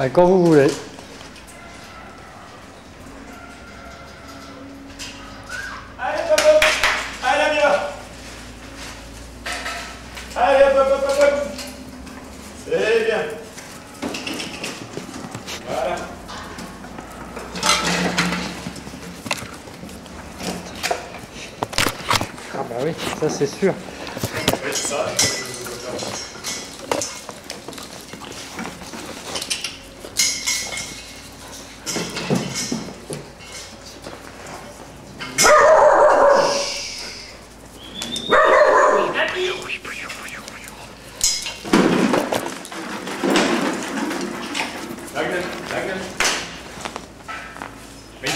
Bah, quand vous voulez. Allez, hop, hop. Allez, on y va. Allez, hop, hop, hop, hop. C'est bien. Voilà. Ah bah oui, ça c'est sûr. Oui, c'est ça. Danke, danke. Oui.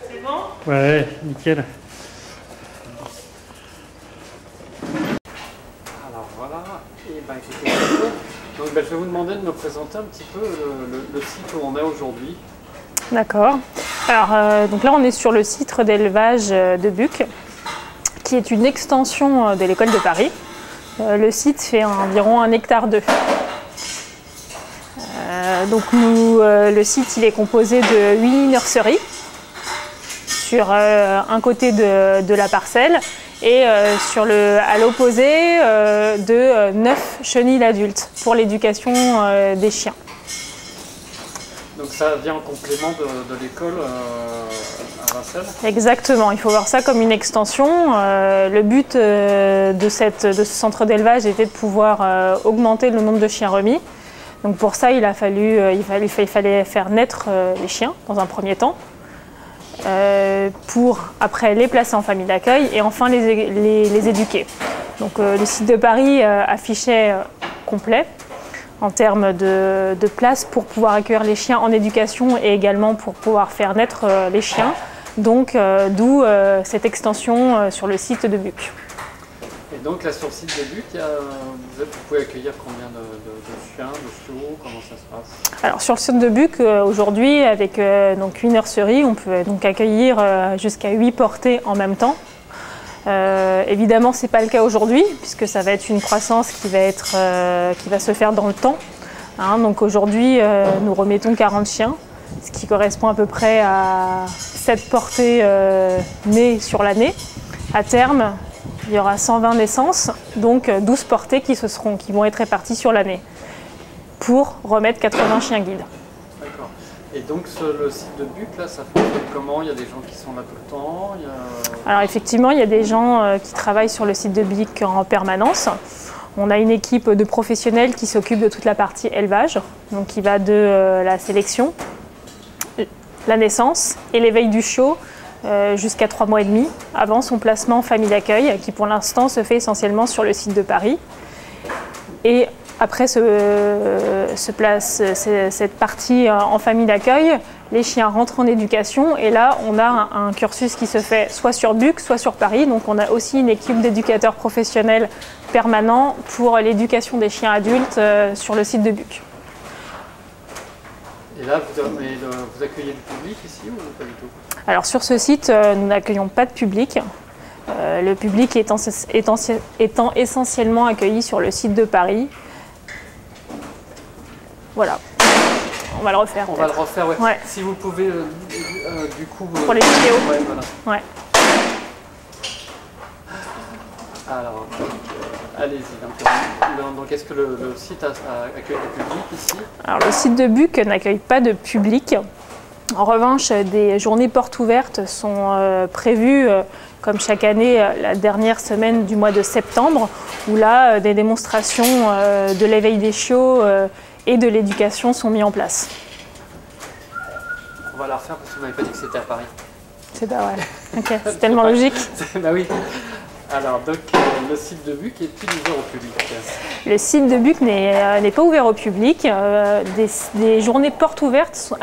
C'est bon? Ouais, nickel. Alors voilà, et ben écoutez, donc je vais vous demander de me présenter un petit peu le site où on est aujourd'hui. D'accord. Alors, donc là, on est sur le site d'élevage de Buc, qui est une extension de l'école de Paris. Le site fait environ 1 hectare de. Donc le site il est composé de 8 nurseries sur un côté de la parcelle et à l'opposé de 9 chenils adultes pour l'éducation des chiens. Donc ça vient en complément de l'école à Vincennes. Exactement, il faut voir ça comme une extension. Le but de ce centre d'élevage était de pouvoir augmenter le nombre de chiens remis. Donc pour ça, il fallait faire naître les chiens dans un premier temps, pour après les placer en famille d'accueil et enfin les éduquer. Donc le site de Paris affichait complet en termes de place pour pouvoir accueillir les chiens en éducation et également pour pouvoir faire naître les chiens. Donc d'où cette extension sur le site de Buc. Et donc là sur le site de Buc, vous pouvez accueillir combien de chiens, de chiots, comment ça se passe? Alors sur le site de Buc, aujourd'hui avec donc 8 nurseries, on peut donc accueillir jusqu'à 8 portées en même temps. Évidemment, ce n'est pas le cas aujourd'hui, puisque ça va être une croissance qui va se faire dans le temps. Hein, donc aujourd'hui, nous remettons 40 chiens, ce qui correspond à peu près à 7 portées nées sur l'année. À terme, il y aura 120 naissances, donc 12 portées qui vont être réparties sur l'année, pour remettre 80 chiens guides. D'accord. Et donc le site de Buc, là, ça fonctionne comment? Il y a des gens qui sont là tout le temps? Alors effectivement, il y a des gens qui travaillent sur le site de Buc en permanence. On a une équipe de professionnels qui s'occupe de toute la partie élevage, donc qui va de la sélection, la naissance et l'éveil du chiot jusqu'à 3 mois et demi, avant son placement en famille d'accueil, qui pour l'instant se fait essentiellement sur le site de Paris. Et après cette partie en famille d'accueil, les chiens rentrent en éducation et là on a un cursus qui se fait soit sur Buc, soit sur Paris. Donc on a aussi une équipe d'éducateurs professionnels permanents pour l'éducation des chiens adultes sur le site de Buc. Et là, vous accueillez du public ici ou pas du tout? Alors sur ce site, nous n'accueillons pas de public. Le public étant essentiellement accueilli sur le site de Paris. Voilà. On va le refaire. On va le refaire, ouais. Ouais. Si vous pouvez, du coup... Pour les vidéos. Ouais, voilà. Ouais. Alors, allez-y. Donc, est-ce que le site accueille du public ici? Alors, le site de Buc n'accueille pas de public. En revanche, des journées portes ouvertes sont prévues, comme chaque année, la dernière semaine du mois de septembre, où là, des démonstrations de l'éveil des chiots et de l'éducation sont mises en place. On va la refaire parce que vous m'avez pas dit que c'était à Paris. C'est pas vrai. Ok, c'est tellement logique. Bah oui. Alors, donc, le site de Buc est-il ouvert au public? Le site de Buc n'est pas ouvert au public. Des journées portes ouvertes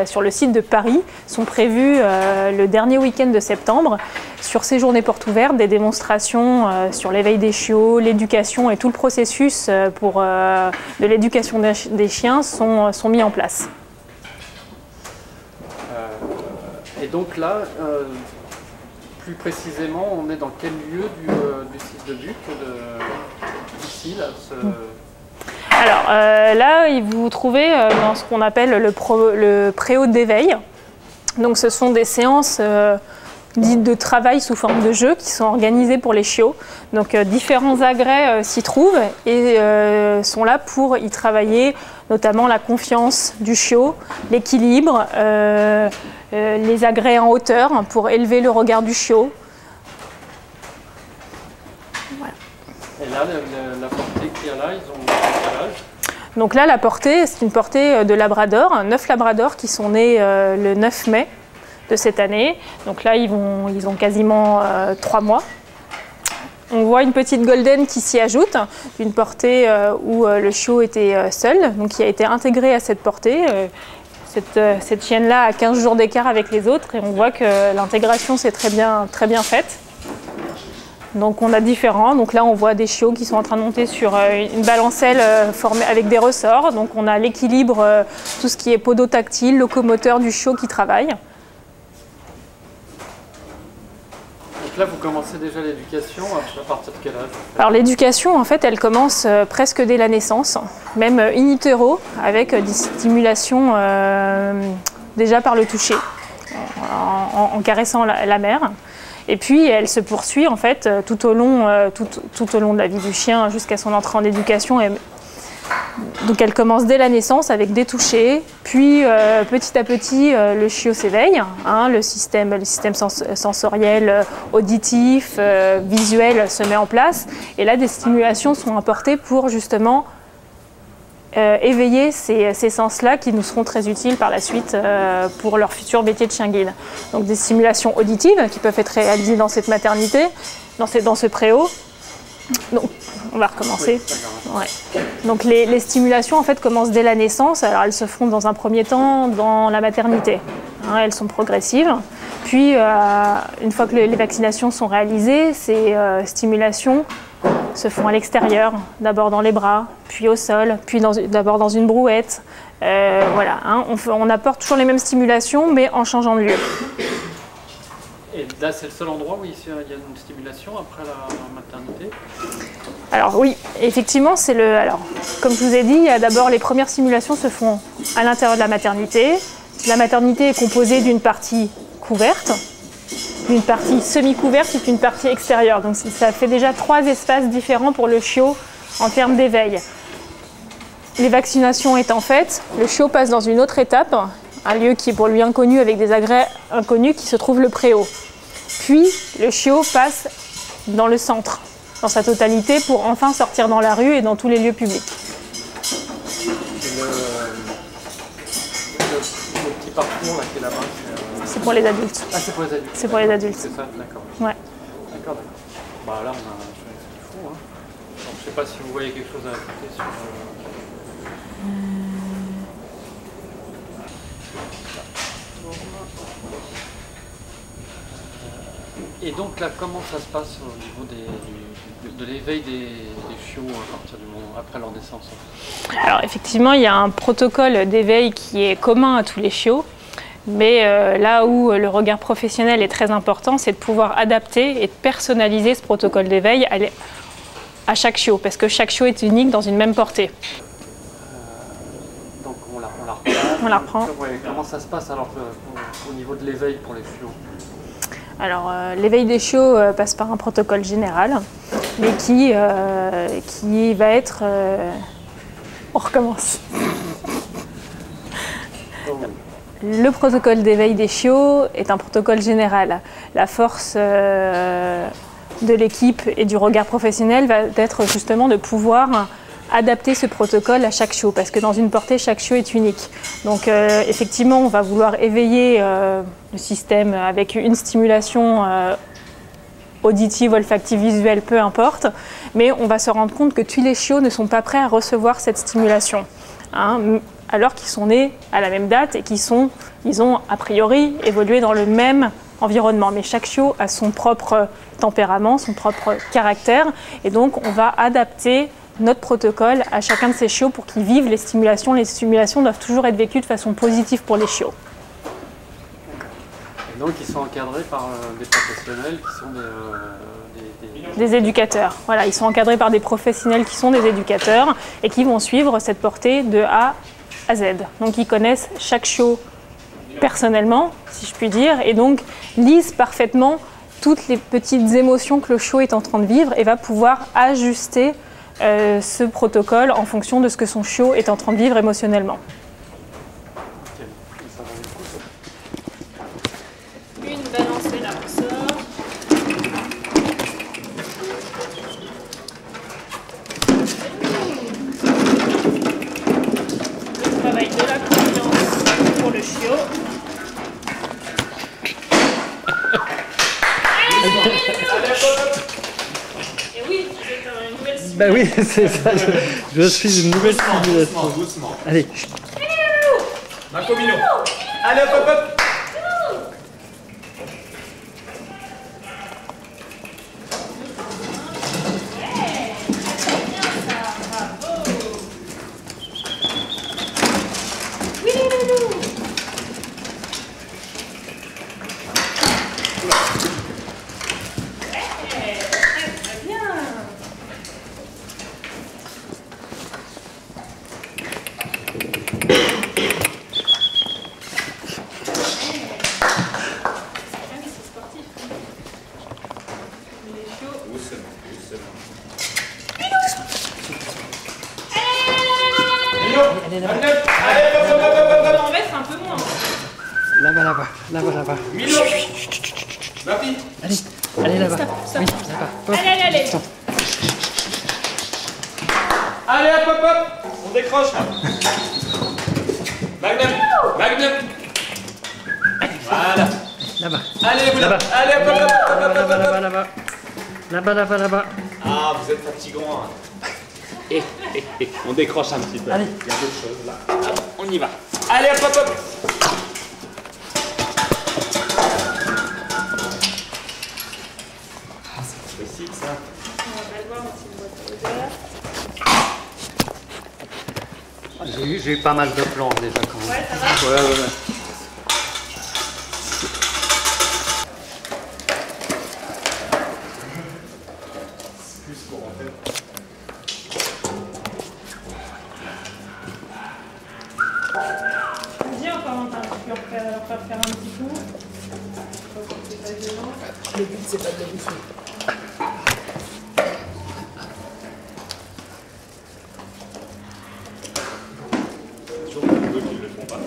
sur le site de Paris sont prévues le dernier week-end de septembre. Sur ces journées portes ouvertes, des démonstrations sur l'éveil des chiots, l'éducation et tout le processus de l'éducation des chiens sont mis en place. Et donc là, plus précisément, on est dans quel lieu du site de Buc ici là, Alors là, vous trouvez dans ce qu'on appelle le préau d'éveil. Donc ce sont des séances dites de travail sous forme de jeu qui sont organisées pour les chiots. Donc différents agrès s'y trouvent et sont là pour y travailler notamment la confiance du chiot, l'équilibre, les agrès en hauteur pour élever le regard du chiot. Voilà. Et là, la portée qu'il y a là, ils ont quel âge? Donc là, la portée, c'est une portée de labrador, 9 labradors qui sont nés le 9 mai de cette année. Donc là, ils ont quasiment 3 mois. On voit une petite golden qui s'y ajoute, une portée où le chiot était seul, donc qui a été intégrée à cette portée. Cette chienne-là a 15 jours d'écart avec les autres et on voit que l'intégration s'est très bien faite. Donc on a différents, donc là on voit des chiots qui sont en train de monter sur une balancelle formée avec des ressorts. Donc on a l'équilibre, tout ce qui est podotactile, locomoteur du chiot qui travaille. Donc là vous commencez déjà l'éducation à partir de quel âge? Alors l'éducation en fait elle commence presque dès la naissance, même in utero avec des stimulations déjà par le toucher, en caressant la mère. Et puis elle se poursuit en fait tout au long de la vie du chien jusqu'à son entrée en éducation. Donc elle commence dès la naissance avec des touchés, puis petit à petit le chiot s'éveille, hein, le système sensoriel, auditif, visuel se met en place. Et là des stimulations sont apportées pour justement éveiller ces sens-là qui nous seront très utiles par la suite pour leur futur métier de chien guide. Donc des stimulations auditives qui peuvent être réalisées dans cette maternité, dans ce préau. Donc, on va recommencer. Oui, ouais. Donc les stimulations en fait commencent dès la naissance. Alors elles se font dans un premier temps dans la maternité. Hein, elles sont progressives. Puis une fois que les vaccinations sont réalisées, ces stimulations se font à l'extérieur, d'abord dans les bras, puis au sol, puis d'abord dans une brouette. Voilà, hein, on apporte toujours les mêmes stimulations, mais en changeant de lieu. Et là, c'est le seul endroit où il y a une stimulation après la maternité? Alors oui, effectivement, alors, comme je vous ai dit, il y a d'abord les premières stimulations se font à l'intérieur de la maternité. La maternité est composée d'une partie couverte, d'une partie semi-couverte et d'une partie extérieure. Donc ça fait déjà 3 espaces différents pour le chiot en termes d'éveil. Les vaccinations étant faites, le chiot passe dans une autre étape, un lieu qui est pour lui inconnu avec des agrès inconnus qui se trouve le préau. Puis le chiot passe dans le centre, dans sa totalité, pour enfin sortir dans la rue et dans tous les lieux publics. Le petit parcours là, qui est là-bas, c'est pour les adultes. Ah, c'est pour les adultes. C'est pour les adultes. C'est ça, d'accord. Ouais. D'accord. Bah là, on a ce qu'il faut. Hein. Donc, je ne sais pas si vous voyez quelque chose à ajouter sur. Et donc là, comment ça se passe au niveau de l'éveil des chiots à partir du moment après leur naissance? Alors effectivement, il y a un protocole d'éveil qui est commun à tous les chiots, mais là où le regard professionnel est très important, c'est de pouvoir adapter et de personnaliser ce protocole d'éveil à chaque chiot, parce que chaque chiot est unique dans une même portée. Donc on la reprend. On la reprend. Ouais, comment ça se passe alors au niveau de l'éveil pour les chiots? Alors l'éveil des chiots passe par un protocole général, mais qui va être... On recommence. Le protocole d'éveil des chiots est un protocole général. La force de l'équipe et du regard professionnel va être justement de pouvoir adapter ce protocole à chaque chiot, parce que dans une portée, chaque chiot est unique. Donc effectivement, on va vouloir éveiller le système avec une stimulation auditive, olfactive, visuelle, peu importe, mais on va se rendre compte que tous les chiots ne sont pas prêts à recevoir cette stimulation, hein, alors qu'ils sont nés à la même date et ils ont a priori évolué dans le même environnement. Mais chaque chiot a son propre tempérament, son propre caractère, et donc on va adapter notre protocole à chacun de ces chiots pour qu'ils vivent les stimulations. Les stimulations doivent toujours être vécues de façon positive pour les chiots. Et donc ils sont encadrés par des professionnels qui sont des éducateurs. Voilà, ils sont encadrés par des professionnels qui sont des éducateurs et qui vont suivre cette portée de A à Z. Donc ils connaissent chaque chiot personnellement, si je puis dire, et donc lisent parfaitement toutes les petites émotions que le chiot est en train de vivre et va pouvoir ajuster ce protocole en fonction de ce que son chiot est en train de vivre émotionnellement. Une balancée, là on sort. Le travail de la confiance pour le chiot. Et oui, c'est une nouvelle stimulation. Ben oui, c'est ça, je suis une nouvelle stimulation. Doucement. Allez. Marco Mino. Allez, hop, hop, hop. Allez là-bas. On va en mettre un peu moins. Là-bas. Milo. Marty. Allez là-bas. Stop. Oui, là-bas. Allez. Stop. Allez, hop, hop, hop. On décroche là. Magnum. Voilà. Là-bas. Allez, vous Là-bas. Allez, hop, hop, hop, hop, hop, hop. Là-bas. Ah, vous êtes fatigant. Hein. On décroche un petit peu. Allez. Il y a d'autres choses là. Hop, on y va. Allez, hop, hop, hop. Ah, c'est pas possible ça. On va le voir dans une boîte à odeur. J'ai eu pas mal de plans déjà quand même. Ouais, ça va. Ouais. Viens encore Quentin, tu peux leur faire un petit coup. C'est pas gênant. Le but, c'est pas de les bouffer. Toujours pour eux qui ne le font pas.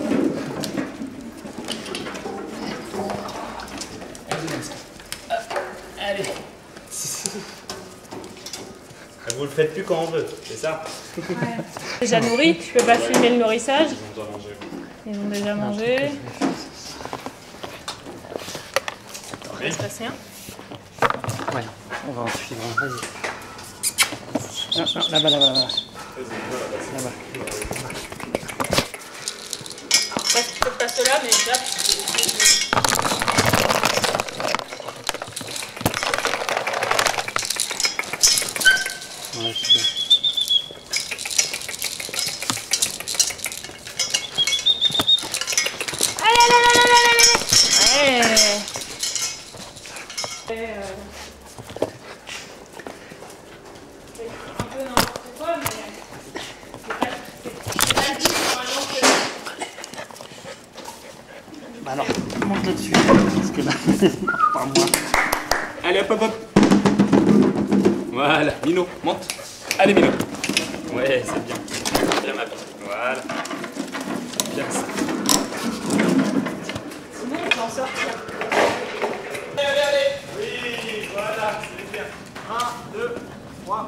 Allez. Vous le faites plus quand on veut, c'est ça? Déjà nourri, tu peux pas filmer le nourrissage. Ils ont déjà mangé. Ils ont déjà mangé. Il se passe rien. Ouais, on va en suivre. Vas-y. Non, là-bas. Ouais, tu peux passer là, mais déjà. Ouais, c'est bien. Ouais. Un peu n'importe quoi, mais c'est pas le but normalement que. Bah alors, monte là-dessus. Parce que là, par moi. Allez, hop, hop, hop. Voilà, Mino, monte. Allez, Mino. Ouais, c'est bien. Bien, ma petite. Voilà. Bien ça. m'en sortir. Allez. Oui, voilà, c'est bien. 1, 2, 3.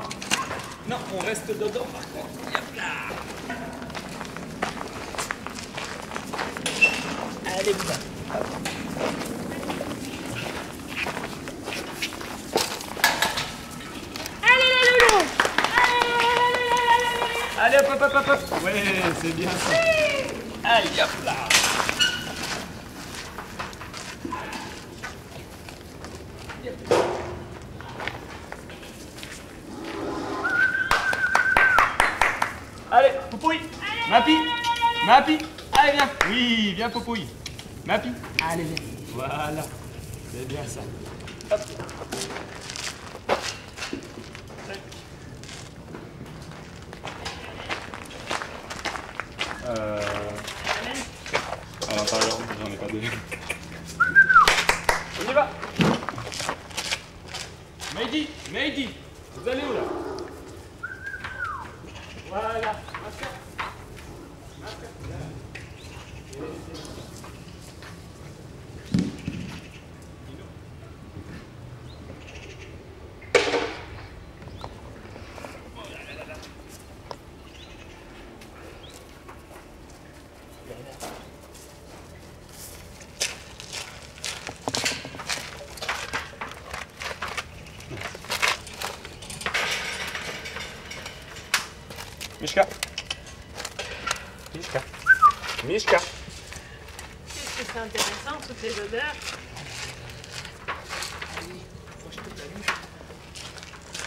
Non, on reste dedans par contre. Hop là. Allez, putain. Allez, hop, hop, hop, hop. Ouais, c'est bien ça. Allez, hop là. Allez, Poupouille. Mapi. Mapi. Allez, viens. Oui, viens, Poupouille. Mapi. Allez, viens. Voilà. C'est bien ça. Hop. À l'intérieur, j'en ai pas de. On y va. Mehdi, Mehdi, vous allez où là? Voilà. Mishka. Mishka. Mishka. Qu'est-ce que c'est intéressant, toutes les odeurs.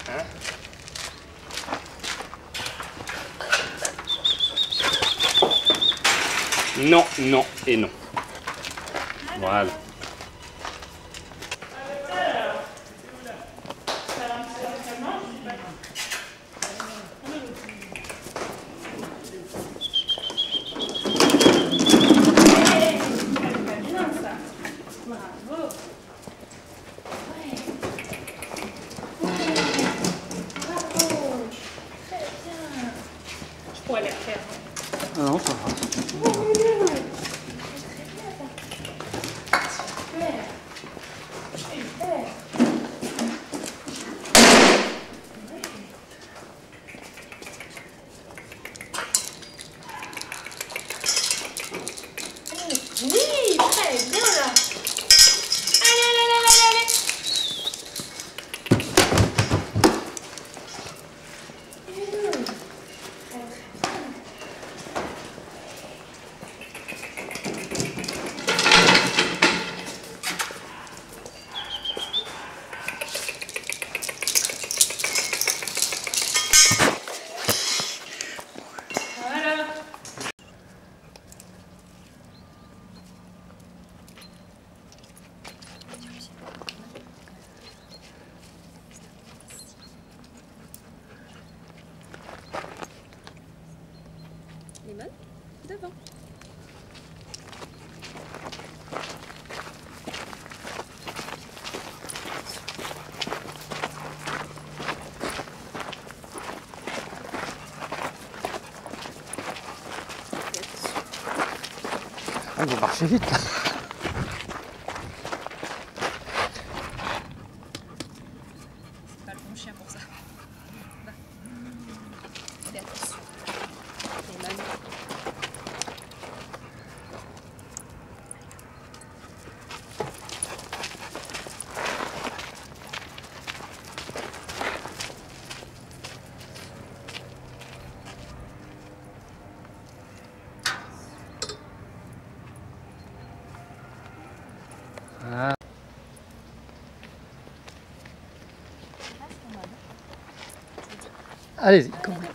Hein? Non, non et non. Voilà. Je pourrais les refaire. Ah non, ça va. Oui, très bien là. Allez, allez, allez, allez, allez. Voilà. Lemon, devant. Ah, vous marchez vite là. C'est pas le bon chien pour ça. Va. Fais attention. Lemon. Allez-y, commencez.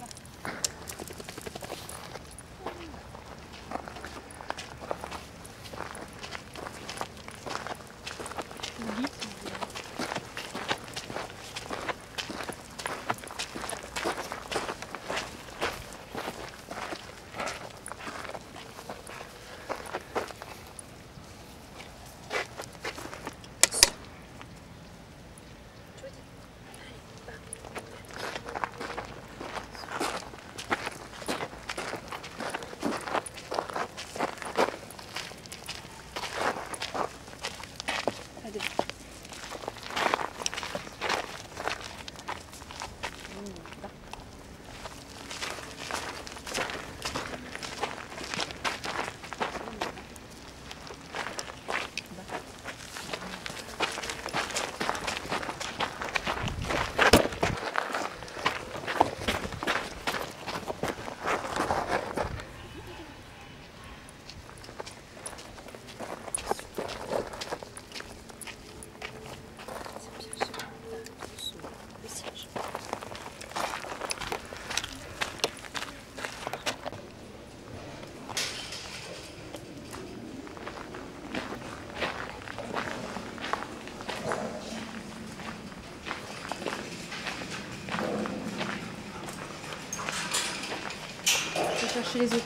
chercher les autres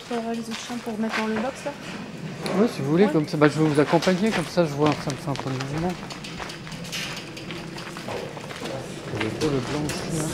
chiens pour mettre dans le box là. Oui, si vous voulez, Ouais. comme ça, bah, je vais vous accompagner, comme ça je vois, ça me fait un peu de mouvement. Il y a le blanc aussi, hein.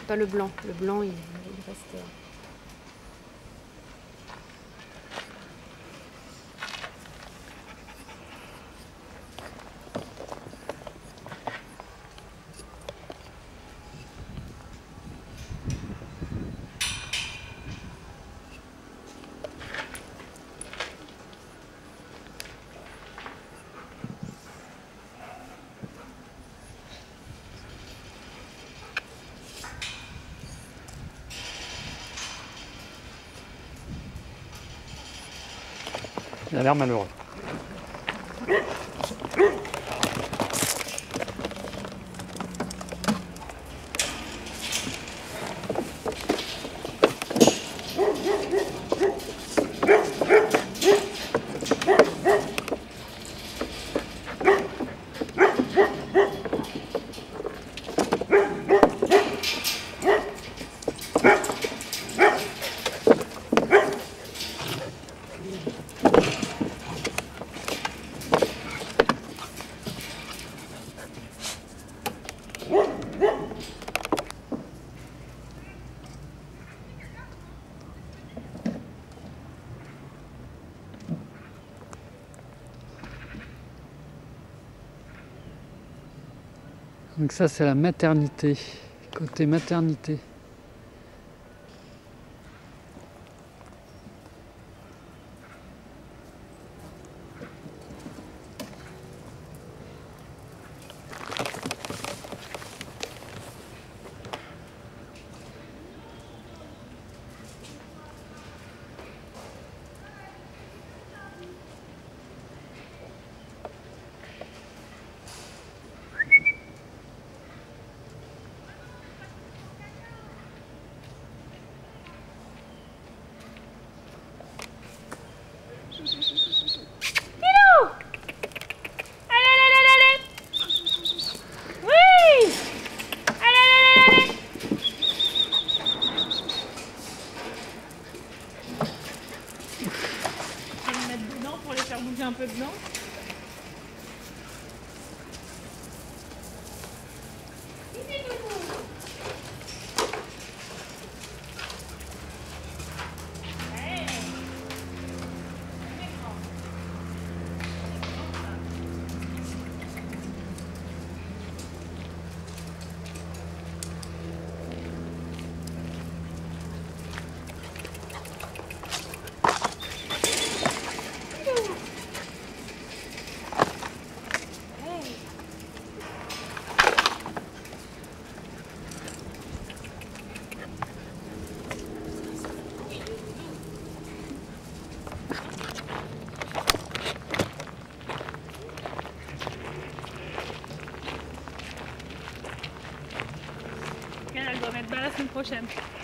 Pas le blanc. Le blanc, il reste... Il a l'air malheureux. Donc ça c'est la maternité, côté maternité. Un peu dedans. prochaine.